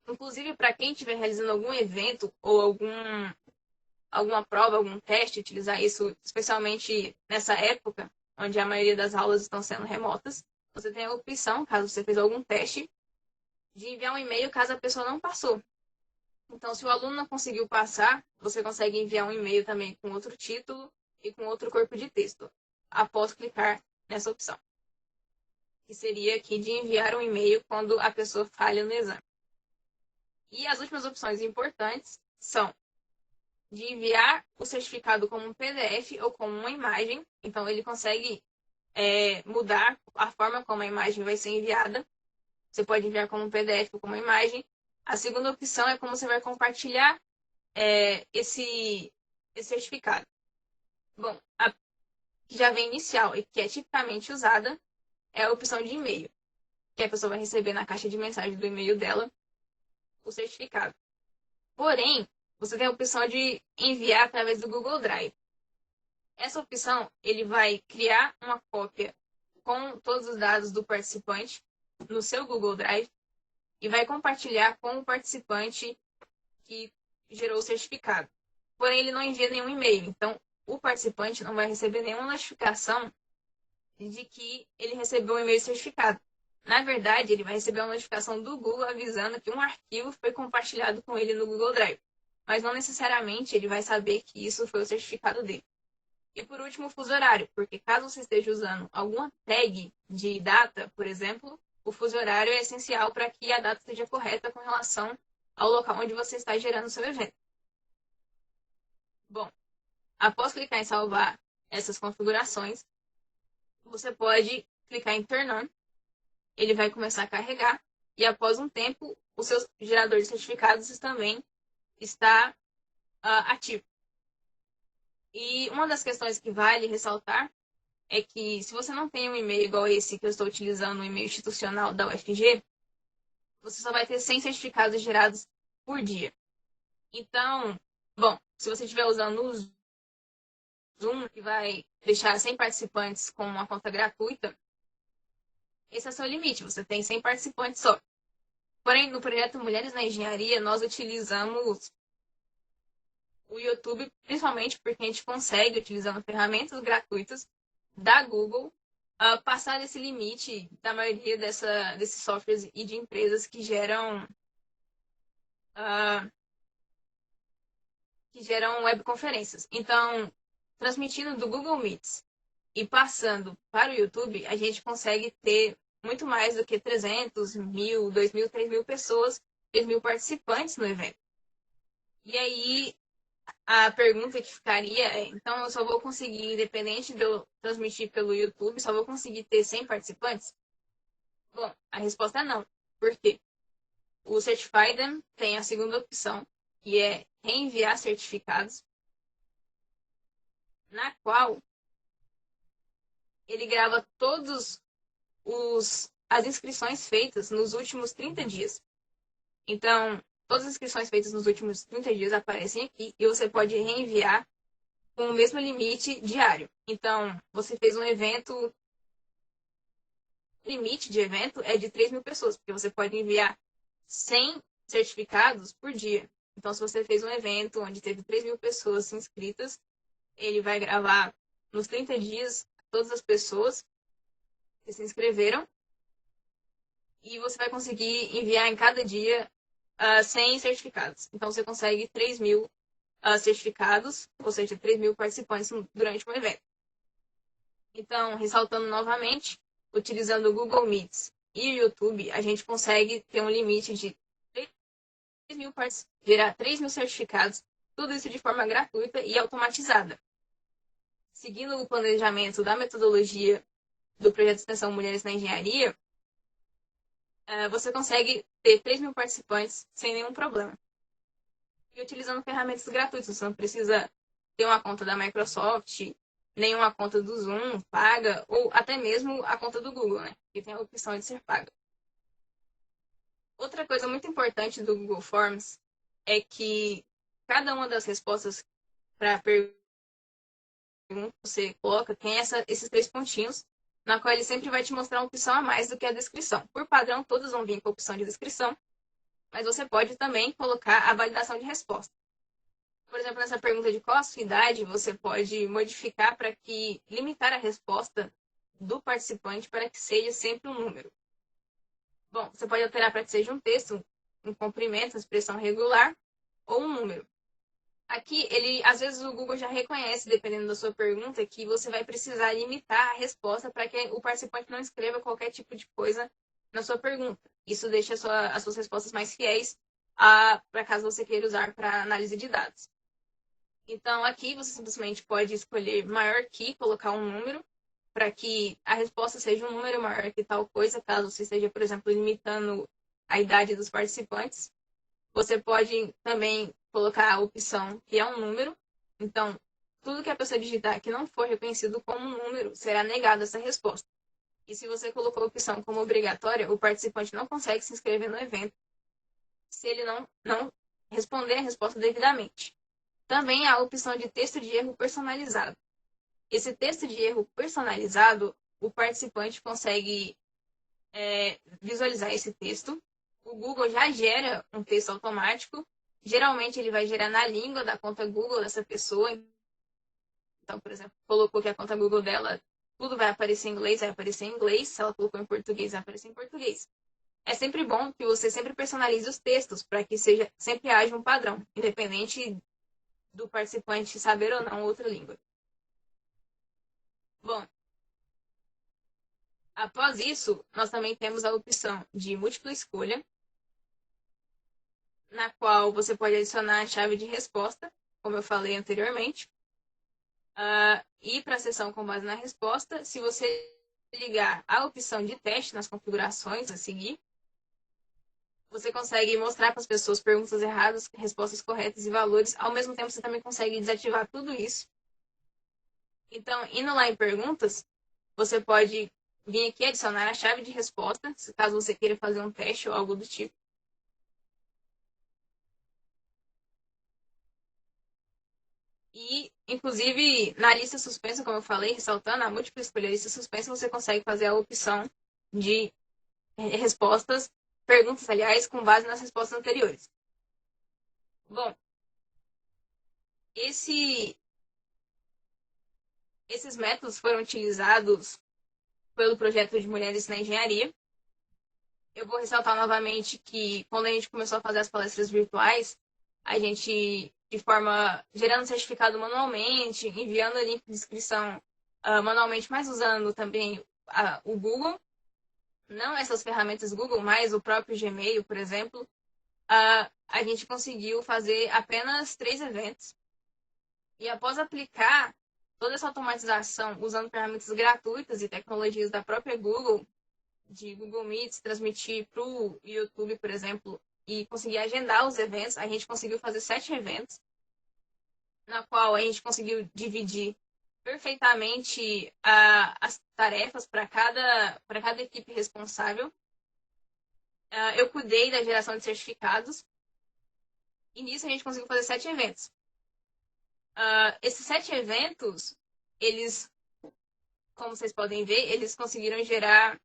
Inclusive, para quem estiver realizando algum evento ou alguma prova, algum teste, utilizar isso especialmente nessa época, onde a maioria das aulas estão sendo remotas, você tem a opção, caso você fez algum teste, de enviar um e-mail caso a pessoa não passou. Então, se o aluno não conseguiu passar, você consegue enviar um e-mail também com outro título e com outro corpo de texto, após clicar nessa opção, que seria aqui de enviar um e-mail quando a pessoa falha no exame. E as últimas opções importantes são de enviar o certificado como um PDF ou como uma imagem. Então, ele consegue mudar a forma como a imagem vai ser enviada. Você pode enviar como um PDF ou como uma imagem. A segunda opção é como você vai compartilhar esse certificado. Bom, a que já vem inicial e que é tipicamente usada é a opção de e-mail, que a pessoa vai receber na caixa de mensagem do e-mail dela o certificado. Porém, você tem a opção de enviar através do Google Drive. Essa opção, ele vai criar uma cópia com todos os dados do participante no seu Google Drive e vai compartilhar com o participante que gerou o certificado. Porém, ele não envia nenhum e-mail, então o participante não vai receber nenhuma notificação de que ele recebeu um e-mail certificado. Na verdade, ele vai receber uma notificação do Google avisando que um arquivo foi compartilhado com ele no Google Drive. Mas não necessariamente ele vai saber que isso foi o certificado dele. E por último, o fuso horário, porque caso você esteja usando alguma tag de data, por exemplo, o fuso horário é essencial para que a data esteja correta com relação ao local onde você está gerando o seu evento. Bom, após clicar em salvar essas configurações, você pode clicar em Turn On, ele vai começar a carregar, e após um tempo, o seu gerador de certificados também está ativo. E uma das questões que vale ressaltar é que se você não tem um e-mail igual esse que eu estou utilizando, um e-mail institucional da UFG, você só vai ter 100 certificados gerados por dia. Então, bom, se você estiver usando o Zoom, que vai deixar 100 participantes com uma conta gratuita, esse é o seu limite, você tem 100 participantes só. Porém, no projeto Mulheres na Engenharia, nós utilizamos o YouTube, principalmente porque a gente consegue, utilizando ferramentas gratuitas da Google, passar desse limite da maioria desses softwares e de empresas que geram webconferências. Então, transmitindo do Google Meets e passando para o YouTube, a gente consegue ter muito mais do que 300, 1.000, 2.000, 3.000 pessoas, 3.000 participantes no evento. E aí, a pergunta que ficaria é, então eu só vou conseguir, independente de eu transmitir pelo YouTube, só vou conseguir ter 100 participantes? Bom, a resposta é não. Por quê? O Certify Them tem a segunda opção, que é reenviar certificados, na qual ele grava todas as inscrições feitas nos últimos 30 dias. Então, todas as inscrições feitas nos últimos 30 dias aparecem aqui e você pode reenviar com o mesmo limite diário. Então, você fez um evento, o limite de evento é de 3.000 pessoas, porque você pode enviar 100 certificados por dia. Então, se você fez um evento onde teve 3.000 pessoas inscritas, ele vai gravar nos 30 dias todas as pessoas que se inscreveram e você vai conseguir enviar em cada dia 100 certificados. Então, você consegue 3.000 certificados, ou seja, 3.000 participantes durante um evento. Então, ressaltando novamente, utilizando o Google Meets e o YouTube, a gente consegue ter um limite de 3.000 participantes, gerar 3.000 certificados, tudo isso de forma gratuita e automatizada. Seguindo o planejamento da metodologia do projeto de extensão Mulheres na Engenharia, você consegue ter 3.000 participantes sem nenhum problema. E utilizando ferramentas gratuitas, você não precisa ter uma conta da Microsoft, nenhuma conta do Zoom paga, ou até mesmo a conta do Google, né? Que tem a opção de ser paga. Outra coisa muito importante do Google Forms é que cada uma das respostas para a pergunta que você coloca tem esses 3 pontinhos, na qual ele sempre vai te mostrar uma opção a mais do que a descrição. Por padrão, todas vão vir com a opção de descrição, mas você pode também colocar a validação de resposta. Por exemplo, nessa pergunta de qual a sua idade, você pode modificar para que limitar a resposta do participante para que seja sempre um número. Bom, você pode alterar para que seja um texto, um comprimento, expressão regular ou um número. Aqui, às vezes o Google já reconhece, dependendo da sua pergunta, que você vai precisar limitar a resposta para que o participante não escreva qualquer tipo de coisa na sua pergunta. Isso deixa as suas respostas mais fiéis para caso você queira usar para análise de dados. Então, aqui você simplesmente pode escolher maior que, colocar um número, para que a resposta seja um número maior que tal coisa, caso você esteja, por exemplo, limitando a idade dos participantes. Você pode também colocar a opção que é um número. Então, tudo que a pessoa digitar que não for reconhecido como um número, será negada essa resposta. E se você colocou a opção como obrigatória, o participante não consegue se inscrever no evento se ele não responder a resposta devidamente. Também há a opção de texto de erro personalizado. Esse texto de erro personalizado, o participante consegue visualizar esse texto. O Google já gera um texto automático. Geralmente, ele vai gerar na língua da conta Google dessa pessoa. Então, por exemplo, colocou que a conta Google dela, tudo vai aparecer em inglês, vai aparecer em inglês. Se ela colocou em português, vai aparecer em português. É sempre bom que você sempre personalize os textos, para que sempre haja um padrão, independente do participante saber ou não outra língua. Bom, após isso, nós também temos a opção de múltipla escolha, na qual você pode adicionar a chave de resposta, como eu falei anteriormente, e para a sessão com base na resposta, se você ligar a opção de teste nas configurações a seguir, você consegue mostrar para as pessoas perguntas erradas, respostas corretas e valores. Ao mesmo tempo, você também consegue desativar tudo isso. Então, indo lá em perguntas, você pode vir aqui adicionar a chave de resposta, caso você queira fazer um teste ou algo do tipo. E, inclusive, na lista suspensa, como eu falei, ressaltando a múltipla escolha lista suspensa, você consegue fazer a opção de respostas, perguntas, aliás, com base nas respostas anteriores. Bom, esses métodos foram utilizados pelo projeto de Mulheres na Engenharia. Eu vou ressaltar novamente que quando a gente começou a fazer as palestras virtuais, a gente, gerando certificado manualmente, enviando o link de inscrição manualmente, mas usando também o Google, não essas ferramentas Google, mas o próprio Gmail, por exemplo, a gente conseguiu fazer apenas 3 eventos. E após aplicar toda essa automatização usando ferramentas gratuitas e tecnologias da própria Google, de Google Meets, transmitir para o YouTube, por exemplo, e conseguir agendar os eventos, a gente conseguiu fazer 7 eventos, na qual a gente conseguiu dividir perfeitamente as tarefas para cada equipe responsável. Eu cuidei da geração de certificados, e nisso a gente conseguiu fazer 7 eventos. Esses 7 eventos, eles, como vocês podem ver, eles conseguiram gerar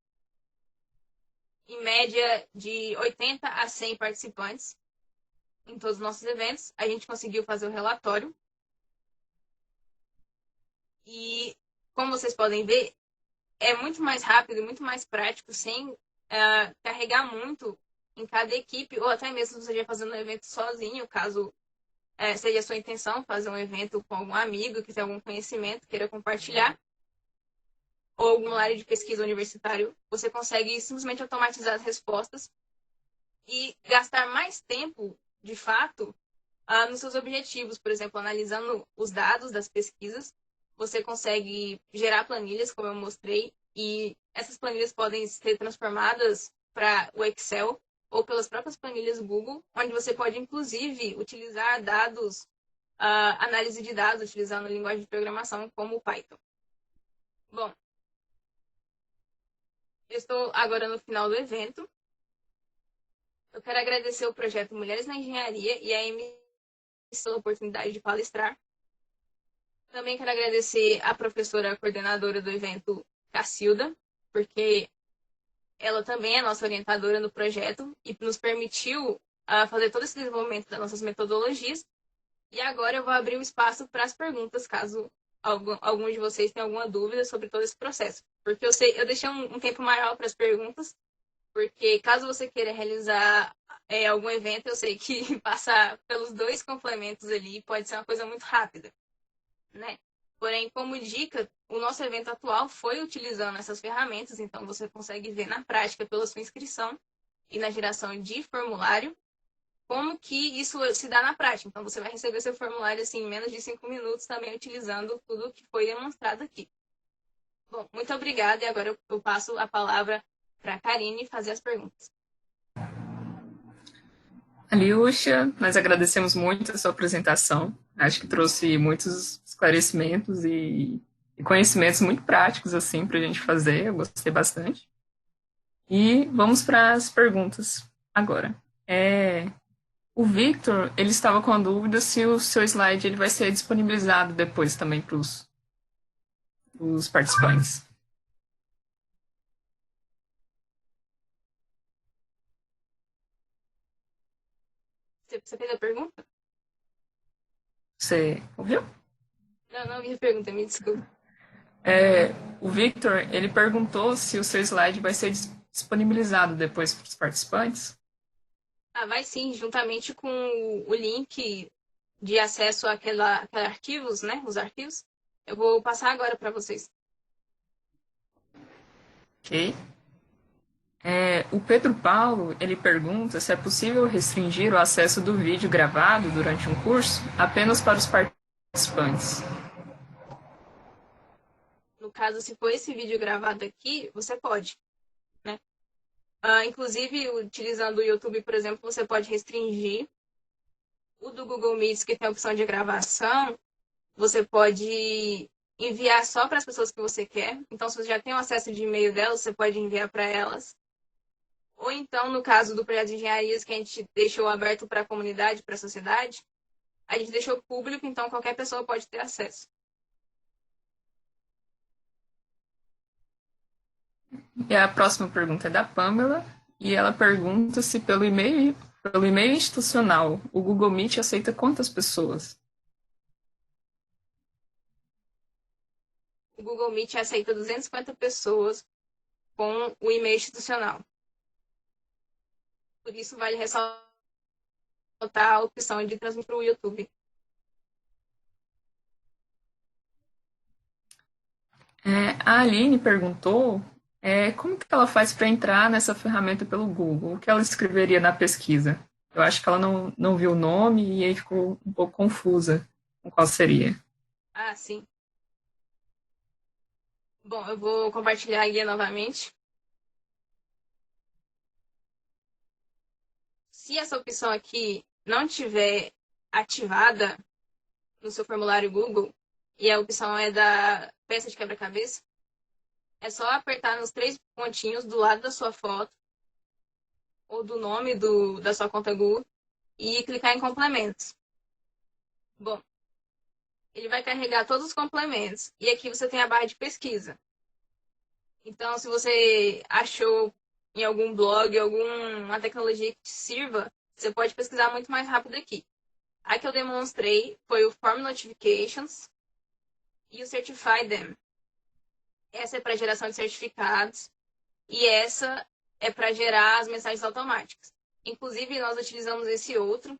em média de 80 a 100 participantes em todos os nossos eventos. A gente conseguiu fazer o relatório. E, como vocês podem ver, é muito mais rápido e muito mais prático, sem carregar muito em cada equipe, ou até mesmo se você estiver fazendo um evento sozinho, caso seja a sua intenção fazer um evento com algum amigo que tem algum conhecimento, queira compartilhar, ou alguma área de pesquisa universitário, você consegue simplesmente automatizar as respostas e gastar mais tempo, de fato, nos seus objetivos. Por exemplo, analisando os dados das pesquisas, você consegue gerar planilhas, como eu mostrei, E essas planilhas podem ser transformadas para o Excel ou pelas próprias planilhas Google, onde você pode, inclusive, utilizar dados, análise de dados, utilizando linguagem de programação como o Python. Bom, eu estou agora no final do evento. Eu quero agradecer o projeto Mulheres na Engenharia e a EMI pela oportunidade de palestrar. Também quero agradecer a professora coordenadora do evento, Cacilda, porque ela também é nossa orientadora no projeto e nos permitiu fazer todo esse desenvolvimento das nossas metodologias. E agora eu vou abrir o espaço para as perguntas, caso algum de vocês tenha alguma dúvida sobre todo esse processo. Porque eu deixei um tempo maior para as perguntas, porque caso você queira realizar algum evento, eu sei que passar pelos 2 complementos ali pode ser uma coisa muito rápida, né? Porém, como dica, o nosso evento atual foi utilizando essas ferramentas, então você consegue ver na prática pela sua inscrição e na geração de formulário como que isso se dá na prática. Então, você vai receber seu formulário assim, em menos de 5 minutos, também utilizando tudo o que foi demonstrado aqui. Bom, muito obrigada e agora eu passo a palavra para a Karine fazer as perguntas. Aliúcha, nós agradecemos muito a sua apresentação. Acho que trouxe muitos esclarecimentos e conhecimentos muito práticos assim, para a gente fazer. Eu gostei bastante. E vamos para as perguntas agora. O Victor, ele estava com a dúvida se o seu slide ele vai ser disponibilizado depois também para os participantes. Você fez a pergunta? Você ouviu? Não ouvi a pergunta, me desculpa. O Victor, ele perguntou se o seu slide vai ser disponibilizado depois para os participantes. Vai sim, juntamente com o link de acesso àqueles arquivos, né? Os arquivos. Eu vou passar agora para vocês. Ok. O Pedro Paulo, ele pergunta se é possível restringir o acesso do vídeo gravado durante um curso apenas para os participantes. No caso, se for esse vídeo gravado aqui, você pode, né? Inclusive, utilizando o YouTube, por exemplo, você pode restringir. O do Google Meets, que tem a opção de gravação, você pode enviar só para as pessoas que você quer. Então, se você já tem o acesso de e-mail delas, você pode enviar para elas. Ou então, no caso do projeto de engenharias, que a gente deixou aberto para a comunidade, para a sociedade, a gente deixou público, então qualquer pessoa pode ter acesso. E a próxima pergunta é da Pamela, e ela pergunta se pelo e-mail institucional, o Google Meet aceita quantas pessoas? O Google Meet aceita 250 pessoas com o e-mail institucional. Por isso, vale ressaltar a opção de transmitir para o YouTube. A Aline perguntou como que ela faz para entrar nessa ferramenta pelo Google? O que ela escreveria na pesquisa? Eu acho que ela não viu o nome e aí ficou um pouco confusa com qual seria. Sim. Bom, eu vou compartilhar a guia novamente. Se essa opção aqui não estiver ativada no seu formulário Google, e a opção é da peça de quebra-cabeça, é só apertar nos 3 pontinhos do lado da sua foto ou do nome da sua conta Google e clicar em complementos. Bom, ele vai carregar todos os complementos e aqui você tem a barra de pesquisa. Então, se você achou em algum blog, alguma tecnologia que te sirva, você pode pesquisar muito mais rápido aqui. A que eu demonstrei foi o Form Notifications e o Certify Them. Essa é para geração de certificados e essa é para gerar as mensagens automáticas. Inclusive, nós utilizamos esse outro,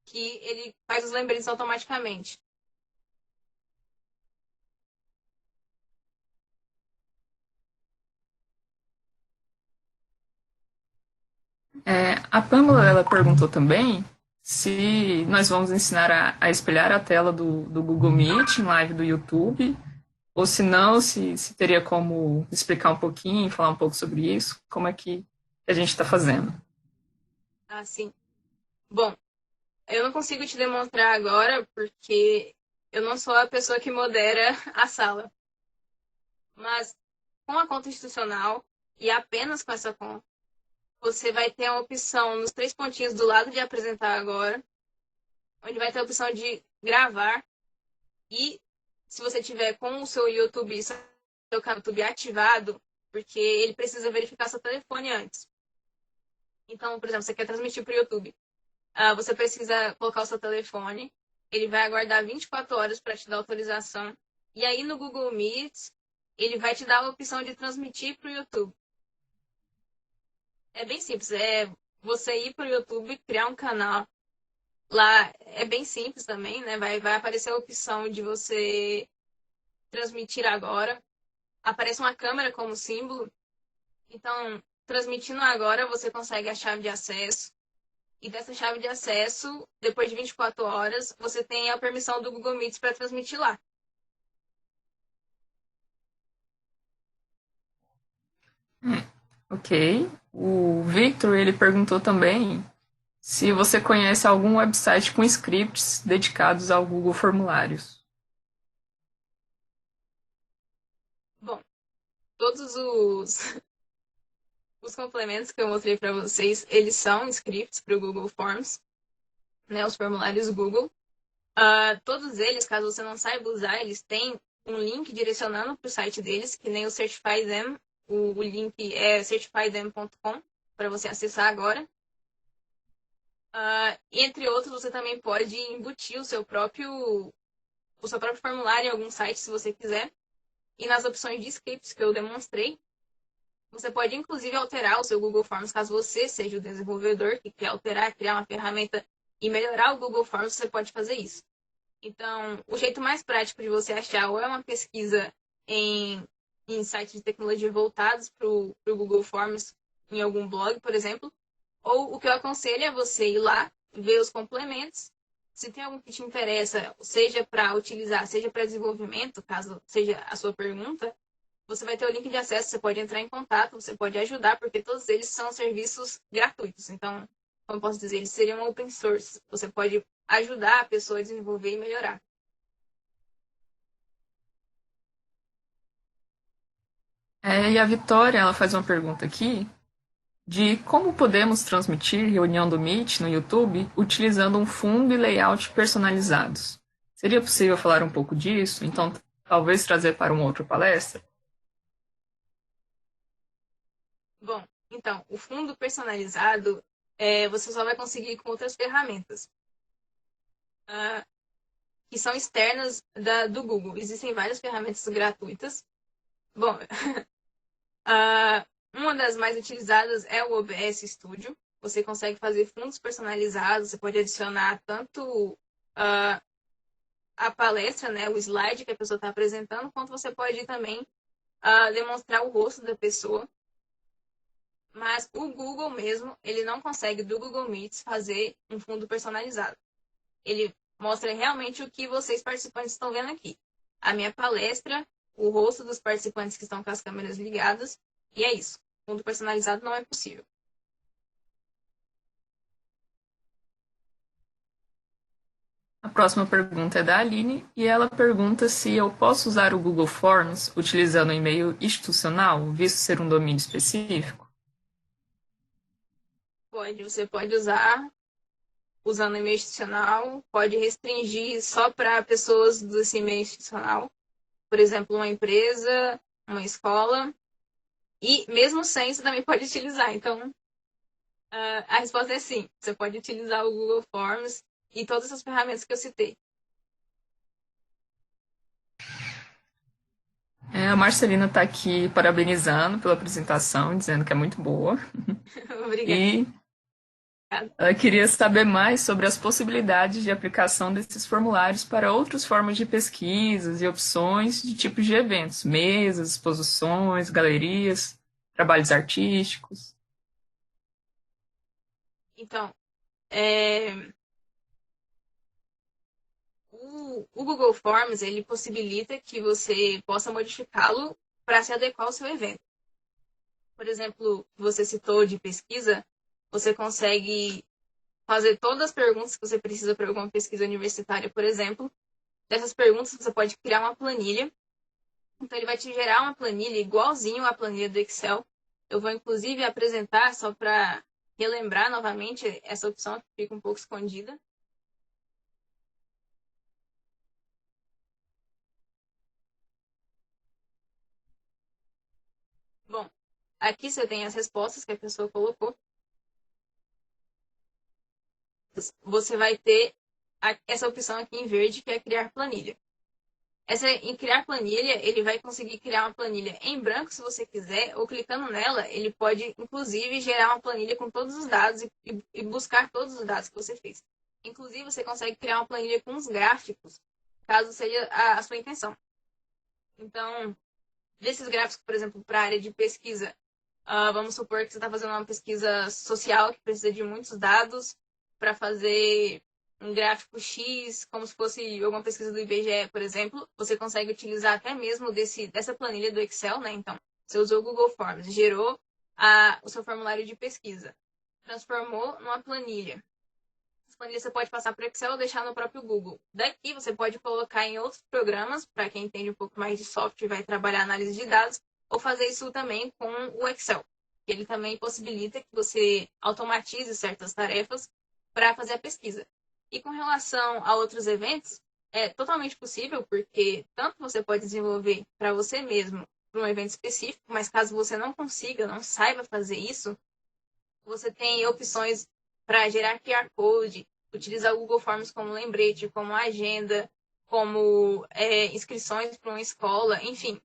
que ele faz os lembretes automaticamente. A Pamela ela perguntou também se nós vamos ensinar a espelhar a tela do Google Meet em live do YouTube Ou se não, se teria como explicar um pouquinho, falar um pouco sobre isso, como é que a gente está fazendo. Ah, sim. Bom, eu não consigo te demonstrar agora porque eu não sou a pessoa que modera a sala. Mas com a conta institucional e apenas com essa conta, você vai ter a opção nos 3 pontinhos do lado de apresentar agora, onde vai ter a opção de gravar e se você tiver com o seu YouTube, seu canal YouTube ativado, porque ele precisa verificar seu telefone antes. Então, por exemplo, você quer transmitir para o YouTube. Você precisa colocar o seu telefone, ele vai aguardar 24 horas para te dar autorização. E aí no Google Meet, ele vai te dar a opção de transmitir para o YouTube. É bem simples, é você ir para o YouTube, criar um canal. Lá é bem simples também, né? Vai aparecer a opção de você transmitir agora. Aparece uma câmera como símbolo. Então, transmitindo agora, você consegue a chave de acesso. E dessa chave de acesso, depois de 24 horas, você tem a permissão do Google Meet para transmitir lá. Ok. O Victor, ele perguntou também se você conhece algum website com scripts dedicados ao Google Formulários. Bom, todos os complementos que eu mostrei para vocês, eles são scripts para o Google Forms, né, os formulários Google. Todos eles, caso você não saiba usar, eles têm um link direcionando para o site deles, que nem o Certify Them. O link é certifydem.com para você acessar agora. Entre outros, você também pode embutir o seu próprio formulário em algum site, se você quiser. E nas opções de scripts que eu demonstrei, você pode inclusive alterar o seu Google Forms, caso você seja o desenvolvedor que quer alterar, criar uma ferramenta e melhorar o Google Forms, você pode fazer isso. Então, o jeito mais prático de você achar ou é uma pesquisa em sites de tecnologia voltados para o Google Forms, em algum blog, por exemplo, ou o que eu aconselho é você ir lá, ver os complementos. Se tem algum que te interessa, seja para utilizar, seja para desenvolvimento, caso seja a sua pergunta, você vai ter o link de acesso, você pode entrar em contato, você pode ajudar, porque todos eles são serviços gratuitos. Então, como posso dizer, eles seriam open source. Você pode ajudar a pessoa a desenvolver e melhorar. E a Vitória, ela faz uma pergunta aqui de como podemos transmitir reunião do Meet no YouTube utilizando um fundo e layout personalizados. Seria possível falar um pouco disso? Então, talvez trazer para uma outra palestra? Bom, então, o fundo personalizado você só vai conseguir com outras ferramentas que são externas do Google. Existem várias ferramentas gratuitas. Bom, uma das mais utilizadas é o OBS Studio. Você consegue fazer fundos personalizados, você pode adicionar tanto a palestra, né, o slide que a pessoa está apresentando, quanto você pode também demonstrar o rosto da pessoa. Mas o Google mesmo, ele não consegue do Google Meets fazer um fundo personalizado. Ele mostra realmente o que vocês participantes estão vendo aqui. A minha palestra, o rosto dos participantes que estão com as câmeras ligadas, e é isso. Fundo personalizado não é possível. A próxima pergunta é da Aline, e ela pergunta se eu posso usar o Google Forms utilizando o e-mail institucional, visto ser um domínio específico? Pode, você pode usar usando e-mail institucional, pode restringir só para pessoas desse e-mail institucional, por exemplo, uma empresa, uma escola, e mesmo sem, você também pode utilizar. Então, a resposta é sim, você pode utilizar o Google Forms e todas essas ferramentas que eu citei. A Marcelina está aqui parabenizando pela apresentação, dizendo que é muito boa. Obrigada. E ela queria saber mais sobre as possibilidades de aplicação desses formulários para outras formas de pesquisas e opções de tipos de eventos, mesas, exposições, galerias, trabalhos artísticos. Então, o Google Forms, ele possibilita que você possa modificá-lo para se adequar ao seu evento. Por exemplo, você citou de pesquisa, você consegue fazer todas as perguntas que você precisa para alguma pesquisa universitária, por exemplo. Dessas perguntas, você pode criar uma planilha. Então, ele vai te gerar uma planilha igualzinho à planilha do Excel. Eu vou, inclusive, apresentar, só para relembrar novamente essa opção que fica um pouco escondida. Bom, aqui você tem as respostas que a pessoa colocou. Você vai ter essa opção aqui em verde, que é criar planilha. Em criar planilha, ele vai conseguir criar uma planilha em branco, se você quiser, ou clicando nela, ele pode, inclusive, gerar uma planilha com todos os dados e buscar todos os dados que você fez. Inclusive, você consegue criar uma planilha com os gráficos, caso seja a sua intenção. Então, desses gráficos, por exemplo, para a área de pesquisa, vamos supor que você está fazendo uma pesquisa social que precisa de muitos dados para fazer um gráfico X, como se fosse alguma pesquisa do IBGE, por exemplo, você consegue utilizar até mesmo dessa planilha do Excel, né? Então, você usou o Google Forms, gerou o seu formulário de pesquisa, transformou numa planilha. Essa planilha você pode passar para o Excel ou deixar no próprio Google. Daqui você pode colocar em outros programas, para quem entende um pouco mais de software e vai trabalhar análise de dados, ou fazer isso também com o Excel. Ele também possibilita que você automatize certas tarefas para fazer a pesquisa. E com relação a outros eventos, é totalmente possível, porque tanto você pode desenvolver para você mesmo, para um evento específico, mas caso você não consiga, não saiba fazer isso, você tem opções para gerar QR Code, utilizar o Google Forms como lembrete, como agenda, como inscrições para uma escola, enfim.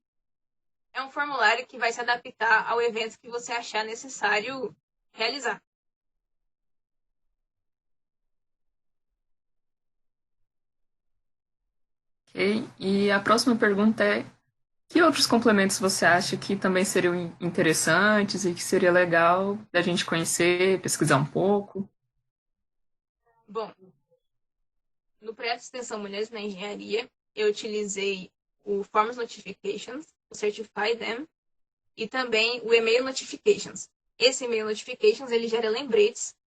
É um formulário que vai se adaptar ao evento que você achar necessário realizar. Ok, e a próxima pergunta é: que outros complementos você acha que também seriam interessantes e que seria legal da gente conhecer, pesquisar um pouco? Bom, no projeto de extensão Mulheres na Engenharia, eu utilizei o Forms Notifications, o Certify Them, e também o Email Notifications. Esse Email Notifications, ele gera lembretes.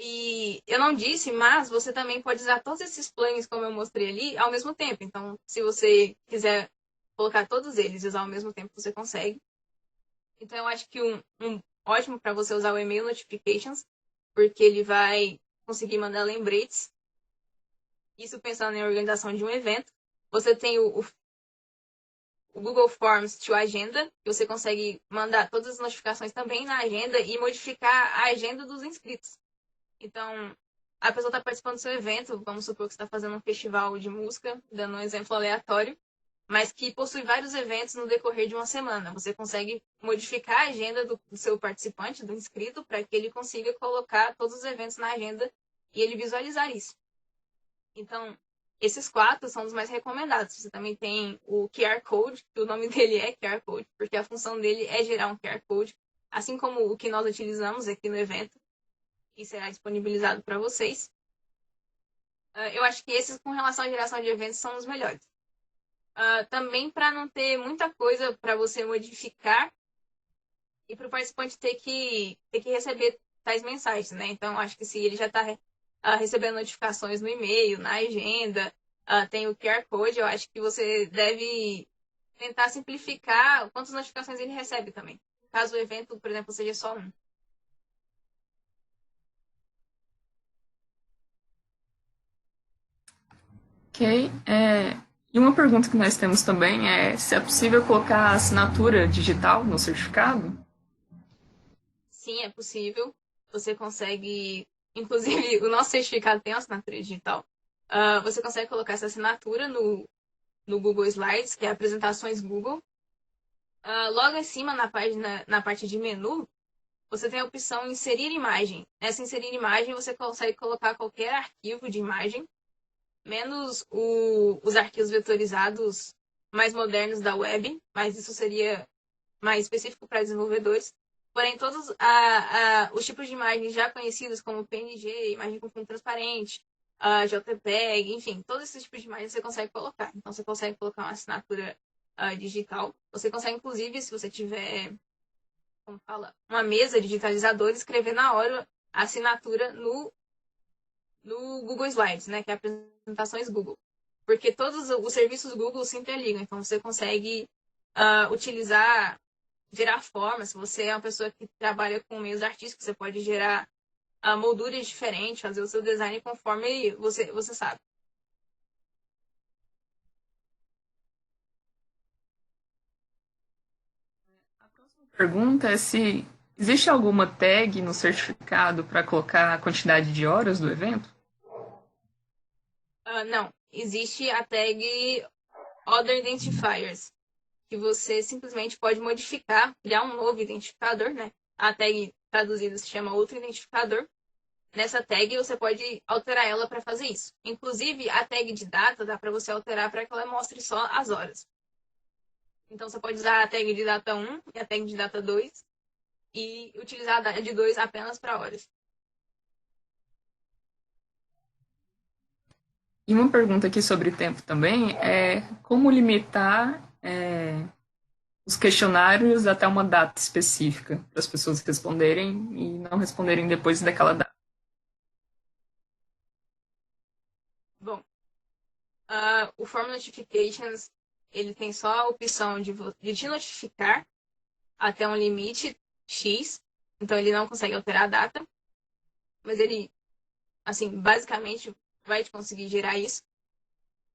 E eu não disse, mas você também pode usar todos esses plugins, como eu mostrei ali, ao mesmo tempo. Então, se você quiser colocar todos eles e usar ao mesmo tempo, você consegue. Então, eu acho que um ótimo para você usar o Email Notifications, porque ele vai conseguir mandar lembretes. Isso pensando em organização de um evento. Você tem o Google Forms to Agenda, que você consegue mandar todas as notificações também na agenda e modificar a agenda dos inscritos. Então, a pessoa está participando do seu evento, vamos supor que você está fazendo um festival de música, dando um exemplo aleatório, mas que possui vários eventos no decorrer de uma semana. Você consegue modificar a agenda do seu participante, do inscrito, para que ele consiga colocar todos os eventos na agenda e ele visualizar isso. Então, esses 4 são os mais recomendados. Você também tem o QR Code, que o nome dele é QR Code, porque a função dele é gerar um QR Code, assim como o que nós utilizamos aqui no evento, e será disponibilizado para vocês. Eu acho que esses, com relação à geração de eventos, são os melhores. Também para não ter muita coisa para você modificar e para o participante ter que receber tais mensagens, né? Então, acho que se ele já está recebendo notificações no e-mail, na agenda, tem o QR Code, eu acho que você deve tentar simplificar quantas notificações ele recebe também. Caso o evento, por exemplo, seja só um. Ok. E uma pergunta que nós temos também é se é possível colocar assinatura digital no certificado? Sim, é possível. Você consegue, inclusive, o nosso certificado tem uma assinatura digital. Você consegue colocar essa assinatura no Google Slides, que é apresentações Google. Logo acima, na parte de menu, você tem a opção inserir imagem. Nessa inserir imagem, você consegue colocar qualquer arquivo de imagem, menos os arquivos vetorizados mais modernos da web, mas isso seria mais específico para desenvolvedores. Porém, todos os tipos de imagens já conhecidos, como PNG, imagem com fundo transparente, JPEG, enfim, todos esses tipos de imagem você consegue colocar. Então, você consegue colocar uma assinatura digital. Você consegue, inclusive, se você tiver, como fala, uma mesa digitalizadora, escrever na hora a assinatura no Google Slides, né, que é apresentações Google. Porque todos os serviços Google se interligam. Então, você consegue utilizar, gerar formas. Se você é uma pessoa que trabalha com meios artísticos, você pode gerar molduras diferentes, fazer o seu design conforme você sabe. A próxima pergunta é se existe alguma tag no certificado para colocar a quantidade de horas do evento? Não, existe a tag Other Identifiers, que você simplesmente pode modificar, criar um novo identificador, né? A tag traduzida se chama outro identificador. Nessa tag você pode alterar ela para fazer isso. Inclusive, a tag de data dá para você alterar para que ela mostre só as horas. Então, você pode usar a tag de data 1 e a tag de data 2 e utilizar a de 2 apenas para horas. E uma pergunta aqui sobre tempo também é como limitar os questionários até uma data específica para as pessoas responderem e não responderem depois daquela data. Bom, o Form Notifications, ele tem só a opção de te notificar até um limite X, então ele não consegue alterar a data, mas ele, assim, basicamente vai te conseguir gerar isso.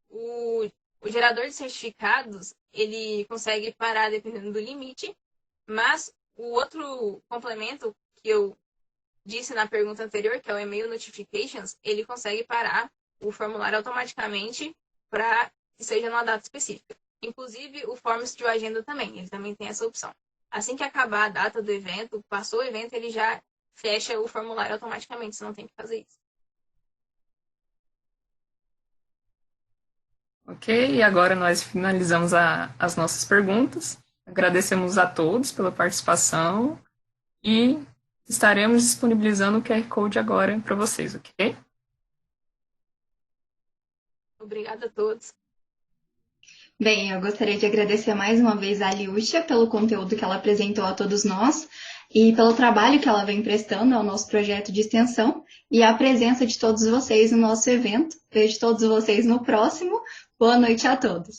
O gerador de certificados, ele consegue parar dependendo do limite, mas o outro complemento que eu disse na pergunta anterior, que é o Email Notifications, ele consegue parar o formulário automaticamente para que seja numa data específica. Inclusive, o Forms de Agenda também, ele também tem essa opção. Assim que acabar a data do evento, passou o evento, ele já fecha o formulário automaticamente, você não tem que fazer isso. Ok, e agora nós finalizamos as nossas perguntas. Agradecemos a todos pela participação e estaremos disponibilizando o QR Code agora para vocês, ok? Obrigada a todos. Bem, eu gostaria de agradecer mais uma vez a Aliúcha pelo conteúdo que ela apresentou a todos nós e pelo trabalho que ela vem prestando ao nosso projeto de extensão e a presença de todos vocês no nosso evento. Vejo todos vocês no próximo. Boa noite a todos.